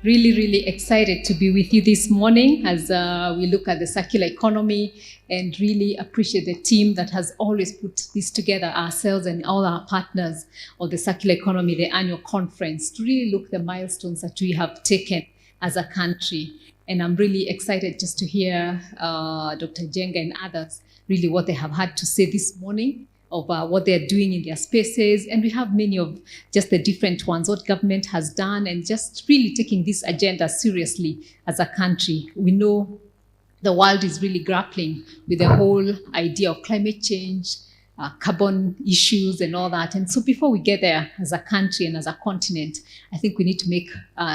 Really excited to be with you this morning as we look at the circular economy, and really appreciate the team that has always put this together, ourselves and all our partners of the circular economy, the annual conference, to really look at the milestones that we have taken as a country. And I'm really excited just to hear Dr. Jenga and others really what they have had to say this morning of what they're doing in their spaces. And we have many of just the different ones, what government has done, and just really taking this agenda seriously as a country. We know the world is really grappling with the whole idea of climate change, carbon issues and all that. And so before we get there as a country and as a continent, I think we need to make,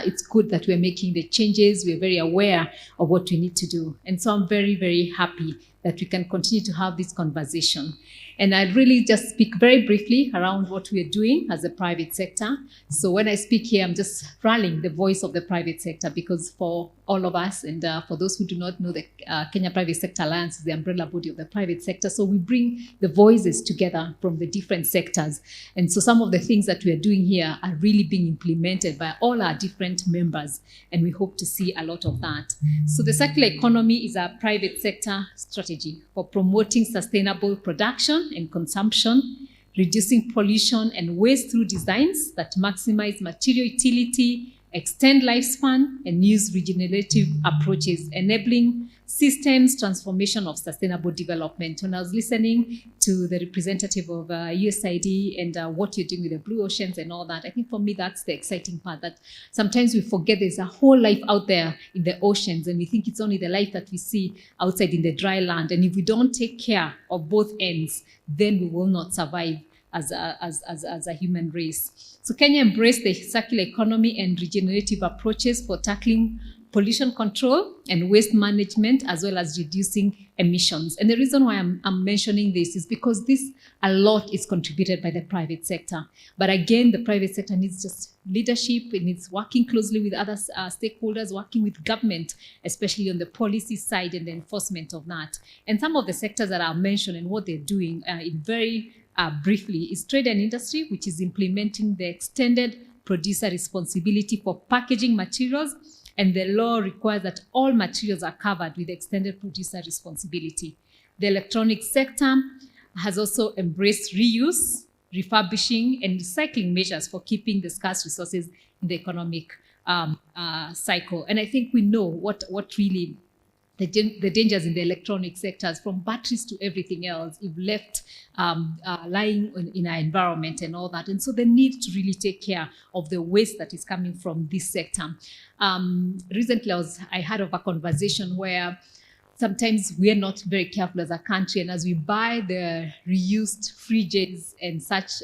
it's good that we're making the changes. We're very aware of what we need to do. And so I'm very happy that we can continue to have this conversation. And I'd really just speak very briefly around what we're doing as a private sector. So when I speak here, I'm just rallying the voice of the private sector, because for all of us, and for those who do not know, the Kenya Private Sector Alliance is the umbrella body of the private sector. So we bring the voices together from the different sectors. And so some of the things that we are doing here are really being implemented by all our different members. And we hope to see a lot of that. So the circular economy is a private sector strategy for promoting sustainable production and consumption, reducing pollution and waste through designs that maximize material utility, extend lifespan, and use regenerative approaches, enabling systems transformation of sustainable development. When I was listening to the representative of USAID and what you're doing with the blue oceans and all that, I think for me that's the exciting part, that sometimes we forget there's a whole life out there in the oceans, and we think it's only the life that we see outside in the dry land. And if we don't take care of both ends, then we will not survive as a human race. So Kenya embraced the circular economy and regenerative approaches for tackling pollution control and waste management, as well as reducing emissions. And the reason why I'm mentioning this is because a lot is contributed by the private sector. But again, the private sector needs just leadership. It needs working closely with other stakeholders, working with government, especially on the policy side and the enforcement of that. And some of the sectors that I'll mention and what they're doing in very briefly is trade and industry, which is implementing the extended producer responsibility for packaging materials. And the law requires that all materials are covered with extended producer responsibility. The electronic sector has also embraced reuse, refurbishing, and recycling measures for keeping the scarce resources in the economic cycle. And I think we know what really the dangers in the electronic sectors, from batteries to everything else, if left lying in our environment and all that. And so the need to really take care of the waste that is coming from this sector. Recently, I heard of a conversation where sometimes we are not very careful as a country, and as we buy the reused fridges and such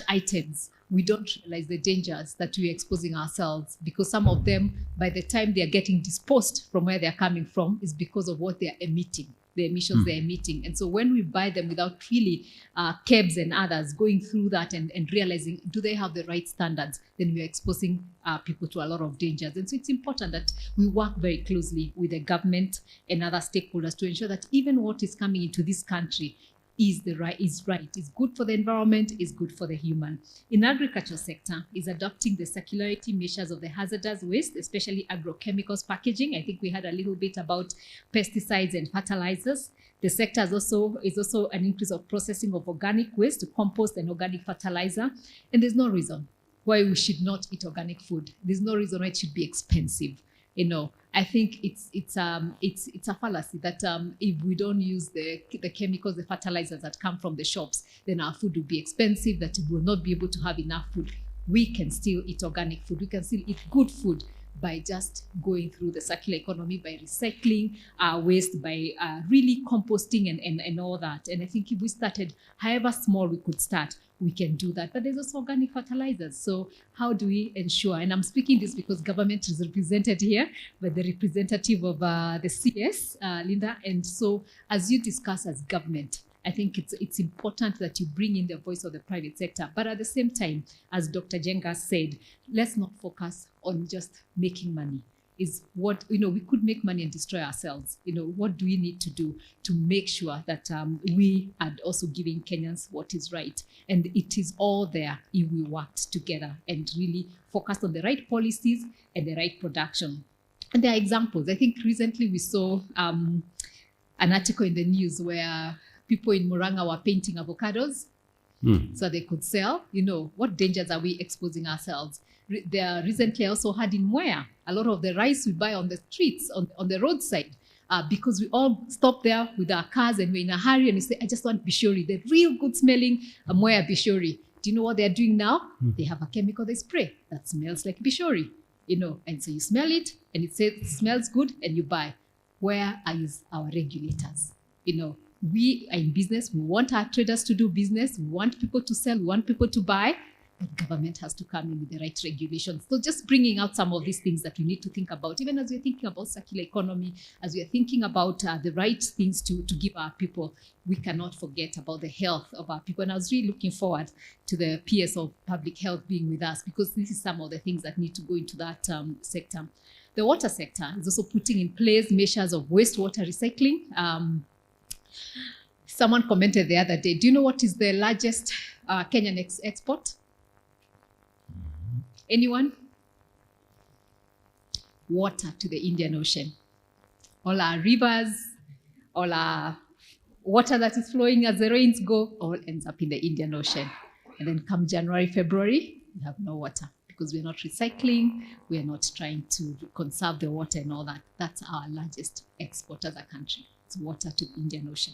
items, we don't realize the dangers that we're exposing ourselves, because some of them, by the time they're getting disposed from where they're coming from, is because of what they're emitting, the emissions they're emitting. And so when we buy them without really KEPSA and others going through that and realizing, do they have the right standards, then we're exposing people to a lot of dangers. And so it's important that we work very closely with the government and other stakeholders to ensure that even what is coming into this country is right, is good for the environment, is good for the human. In agriculture sector, is adopting the circularity measures of the hazardous waste, especially agrochemicals packaging. I think we had a little bit about pesticides and fertilizers. The sector is also an increase of processing of organic waste to compost and organic fertilizer. And there's no reason why we should not eat organic food. There's no reason why it should be expensive. You know, I think it's a fallacy that if we don't use the chemicals, the fertilizers that come from the shops, then our food will be expensive, that we will not be able to have enough food. We can still eat organic food. We can still eat good food by just going through the circular economy, by recycling our waste, by really composting and all that. And I think if we started, however small we could start, we can do that. But there's also organic fertilizers. So how do we ensure? And I'm speaking this because government is represented here by the representative of the CS, Linda. And so as you discuss as government, I think it's important that you bring in the voice of the private sector. But at the same time, as Dr. Jenga said, let's not focus on just making money. is what, we could make money and destroy ourselves. What do we need to do to make sure that we are also giving Kenyans what is right? And it is all there if we worked together and really focused on the right policies and the right production. And there are examples. I think recently we saw an article in the news where people in Murang'a were painting avocados so they could sell. What dangers are we exposing ourselves? There recently I also had in Mwea, a lot of the rice we buy on the streets, on the roadside, because we all stop there with our cars and we're in a hurry and we say, I just want bishori, the real good smelling Mwea bishori. Do you know what they're doing now? They have a chemical they spray that smells like bishori, and so you smell it and it says it smells good and you buy. Where are our regulators? We are in business. We want our traders to do business. We want people to sell. We want people to buy. But government has to come in with the right regulations. So just bringing out some of these things that we need to think about, even as we're thinking about circular economy, as we're thinking about the right things to give our people, we cannot forget about the health of our people. And I was really looking forward to the PS of Public Health being with us, because this is some of the things that need to go into that sector. The water sector is also putting in place measures of wastewater recycling. Someone commented the other day, do you know what is the largest Kenyan export? Anyone? Water to the Indian Ocean. All our rivers, all our water that is flowing as the rains go, all ends up in the Indian Ocean. And then come January, February, we have no water because we're not recycling, we're not trying to conserve the water and all that. That's our largest export as a country. It's water to the Indian Ocean.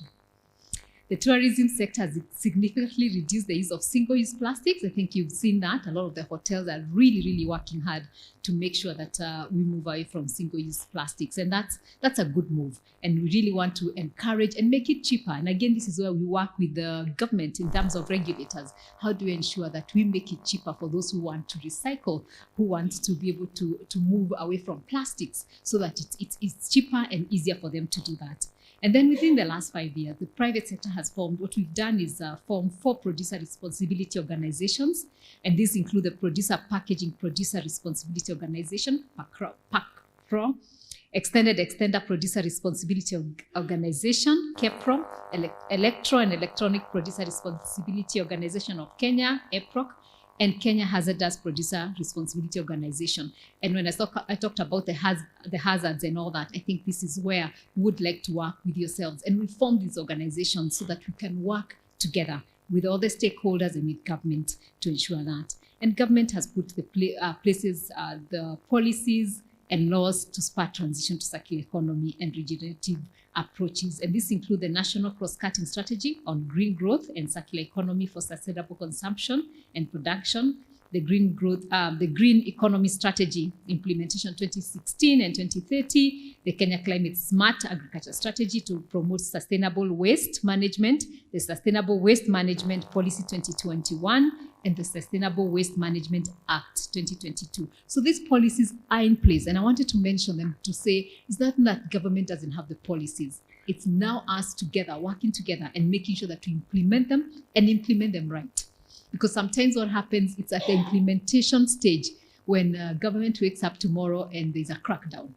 The tourism sector has significantly reduced the use of single-use plastics. I think you've seen that. A lot of the hotels are really, really working hard to make sure that we move away from single-use plastics. And that's a good move. And we really want to encourage and make it cheaper. And again, this is where we work with the government in terms of regulators. How do we ensure that we make it cheaper for those who want to recycle, who want to be able to move away from plastics, so that it's cheaper and easier for them to do that. And then within the last 5 years, the private sector has formed, what we've done is form 4 producer responsibility organizations. And these include the Producer Packaging Producer Responsibility Organization, PACPRO, Extender Producer Responsibility Organization, KEPRO, Electro and Electronic Producer Responsibility Organization of Kenya, EPROC, and Kenya Hazardous Producer Responsibility Organization. And when I talked about the hazards and all that, I think this is where we would like to work with yourselves. And we form these organizations so that we can work together with all the stakeholders and with government to ensure that. And government has put the the policies and laws to spur transition to circular economy and regenerative approaches. And this includes the National Cross-Cutting Strategy on Green Growth and Circular Economy for Sustainable Consumption and Production, the Green Economy Strategy Implementation 2016 and 2030, the Kenya Climate Smart Agriculture Strategy to promote sustainable waste management, the Sustainable Waste Management Policy 2021, and the Sustainable Waste Management Act 2022. So these policies are in place, and I wanted to mention them to say it's not that government doesn't have the policies. It's now us together, working together and making sure that we implement them and implement them right. Because sometimes what happens, it's at the implementation stage when government wakes up tomorrow and there's a crackdown.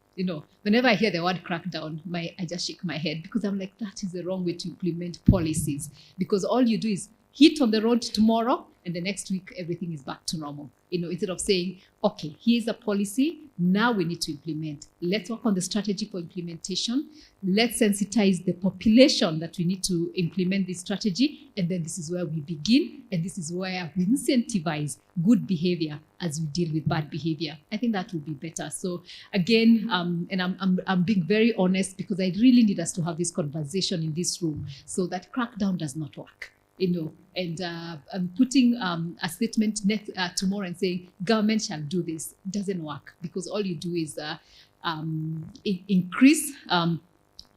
Whenever I hear the word crackdown, I just shake my head, because I'm like, that is the wrong way to implement policies. Because all you do is hit on the road tomorrow, and the next week everything is back to normal. Instead of saying, okay, here's a policy, now we need to implement. Let's work on the strategy for implementation. Let's sensitize the population that we need to implement this strategy. And then this is where we begin. And this is where we incentivize good behavior as we deal with bad behavior. I think that will be better. So again, and I'm being very honest, because I really need us to have this conversation in this room so that crackdown does not work. And I'm putting a statement tomorrow and saying government shall do this. It doesn't work, because all you do is increase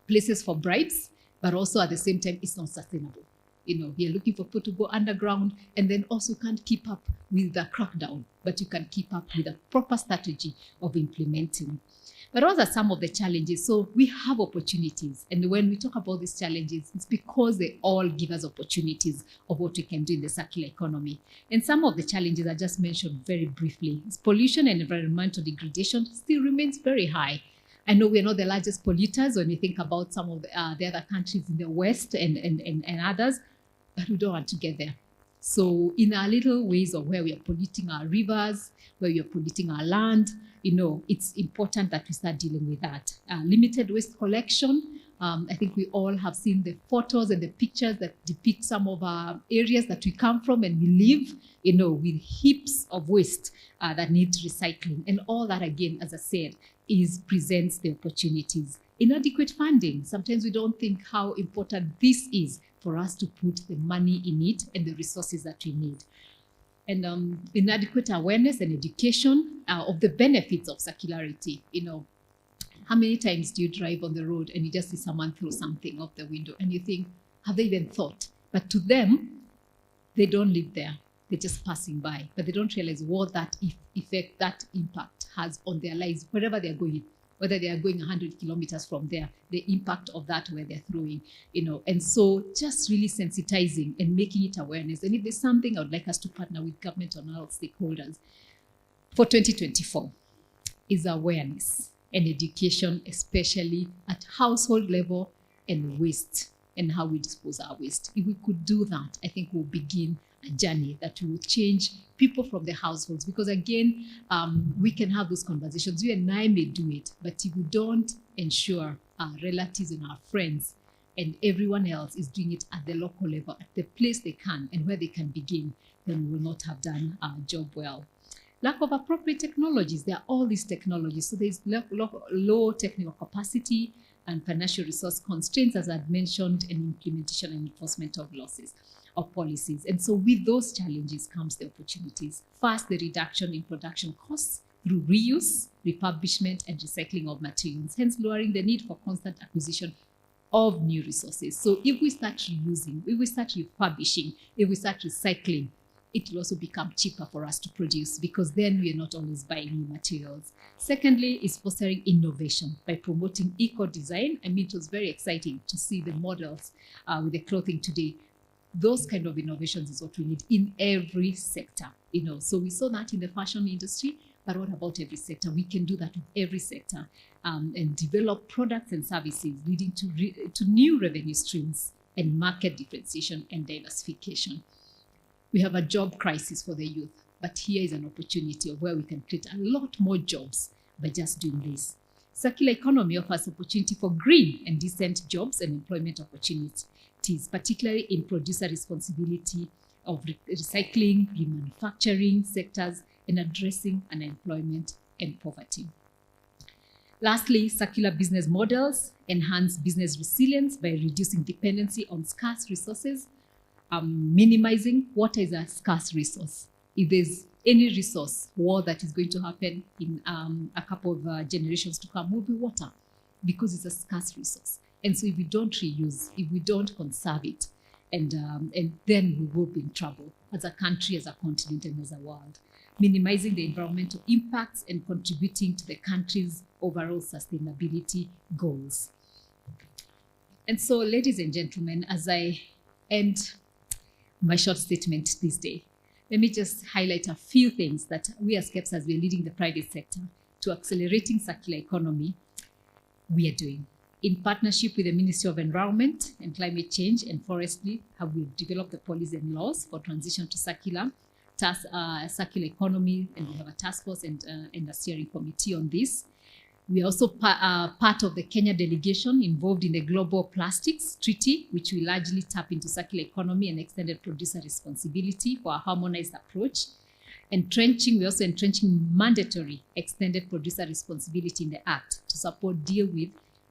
places for bribes, but also at the same time, it's not sustainable. You're looking for people to go underground, and then also can't keep up with the crackdown, but you can keep up with a proper strategy of implementing. But what are some of the challenges? So we have opportunities. And when we talk about these challenges, it's because they all give us opportunities of what we can do in the circular economy. And some of the challenges I just mentioned very briefly is pollution and environmental degradation still remains very high. I know we're not the largest polluters when we think about some of the other countries in the West and others, but we don't want to get there. So in our little ways of where we are polluting our rivers, where we are polluting our land, it's important that we start dealing with that. Limited waste collection. I think we all have seen the photos and the pictures that depict some of our areas that we come from and we live, with heaps of waste that needs recycling. And all that, again, as I said, presents the opportunities. Inadequate funding. Sometimes we don't think how important this is for us to put the money in it and the resources that we need. And inadequate awareness and education of the benefits of circularity. How many times do you drive on the road and you just see someone throw something out the window and you think, have they even thought? But to them, they don't live there. They're just passing by, but they don't realize what that effect, that impact has on their lives, wherever they're going. Whether they are going 100 kilometers from there, the impact of that where they're throwing, And so just really sensitizing and making it awareness. And if there's something I would like us to partner with government and all stakeholders for 2024 is awareness and education, especially at household level and waste and how we dispose our waste. If we could do that, I think we'll begin a journey that will change people from the households. Because again, we can have those conversations. You and I may do it, but if we don't ensure our relatives and our friends and everyone else is doing it at the local level, at the place they can and where they can begin, then we will not have done our job well. Lack of appropriate technologies. There are all these technologies. So there's low technical capacity and financial resource constraints, as I've mentioned, and implementation and enforcement of losses of policies. And so with those challenges comes the opportunities. First, the reduction in production costs through reuse, refurbishment, and recycling of materials, hence lowering the need for constant acquisition of new resources. So if we start reusing, if we start refurbishing, if we start recycling, it will also become cheaper for us to produce because then we are not always buying new materials. Secondly, is fostering innovation by promoting eco-design. I mean, it was very exciting to see the models with the clothing today. Those kind of innovations is what we need in every sector, So we saw that in the fashion industry, but what about every sector? We can do that with every sector and develop products and services leading to new revenue streams and market differentiation and diversification. We have a job crisis for the youth, but here is an opportunity of where we can create a lot more jobs by just doing this. Circular economy offers opportunity for green and decent jobs and employment opportunities, particularly in producer responsibility of recycling, remanufacturing sectors, and addressing unemployment and poverty. Lastly, circular business models enhance business resilience by reducing dependency on scarce resources, minimizing what is a scarce resource. If there's any resource war that is going to happen in a couple of generations to come, will be water, because it's a scarce resource. And so if we don't reuse, if we don't conserve it, and then we will be in trouble as a country, as a continent, and as a world. Minimizing the environmental impacts and contributing to the country's overall sustainability goals. And so, ladies and gentlemen, as I end my short statement this day, let me just highlight a few things that we as KEPSA, as we're leading the private sector to accelerating circular economy, we are doing. In partnership with the Ministry of Environment and Climate Change and Forestry, have we developed the policies and laws for transition to circular economy, and we have a task force and a steering committee on this. We are also part of the Kenya delegation involved in the Global Plastics Treaty, which will largely tap into circular economy and extended producer responsibility for a harmonized approach. We're also entrenching mandatory extended producer responsibility in the Act to deal with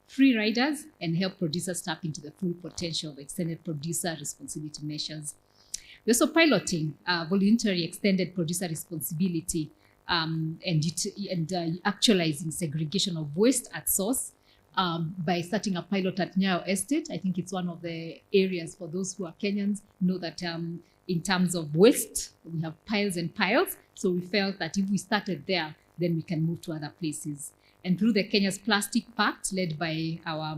free riders and help producers tap into the full potential of extended producer responsibility measures. We're also piloting voluntary extended producer responsibility and actualizing segregation of waste at source by starting a pilot at Nyayo Estate. I think it's one of the areas for those who are Kenyans know that in terms of waste, we have piles and piles. So we felt that if we started there, then we can move to other places. And through the Kenya's Plastic Pact, led by our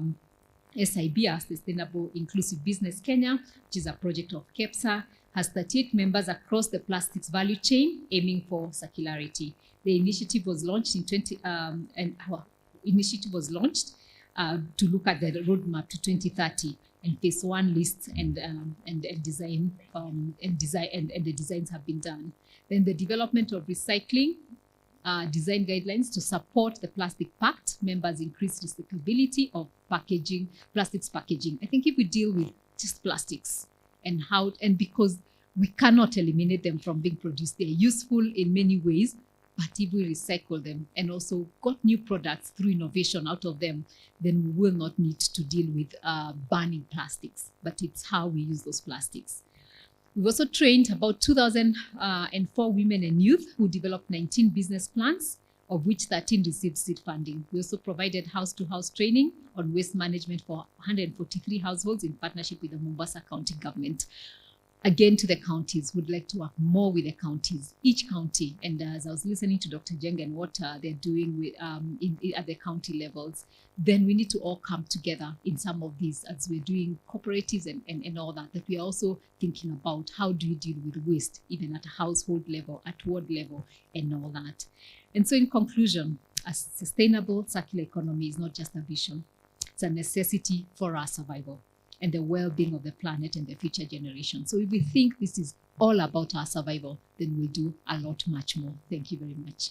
SIB, our Sustainable Inclusive Business Kenya, which is a project of KEPSA, has 38 members across the plastics value chain, aiming for circularity. The initiative was launched to look at the roadmap to 2030, and phase 1 lists and the designs have been done. Then the development of recycling design guidelines to support the Plastic Pact members' increased recyclability of plastics packaging. I think if we deal with just plastics and because we cannot eliminate them from being produced, they're useful in many ways, but if we recycle them and also got new products through innovation out of them, then we will not need to deal with burning plastics, but it's how we use those plastics. We've also trained about 2,004 women and youth who developed 19 business plans, of which 13 received seed funding. We also provided house-to-house training on waste management for 143 households in partnership with the Mombasa County government. Again, to the counties, would like to work more with the counties, each county. And as I was listening to Dr. Jeng and what they're doing with, at the county levels, then we need to all come together in some of these as we're doing cooperatives and all that we are also thinking about how do you deal with waste, even at a household level, at ward level, and all that. And so in conclusion, a sustainable circular economy is not just a vision, it's a necessity for our survival and the well-being of the planet and the future generation. So if we think this is all about our survival, then we'll do a lot much more. Thank you very much.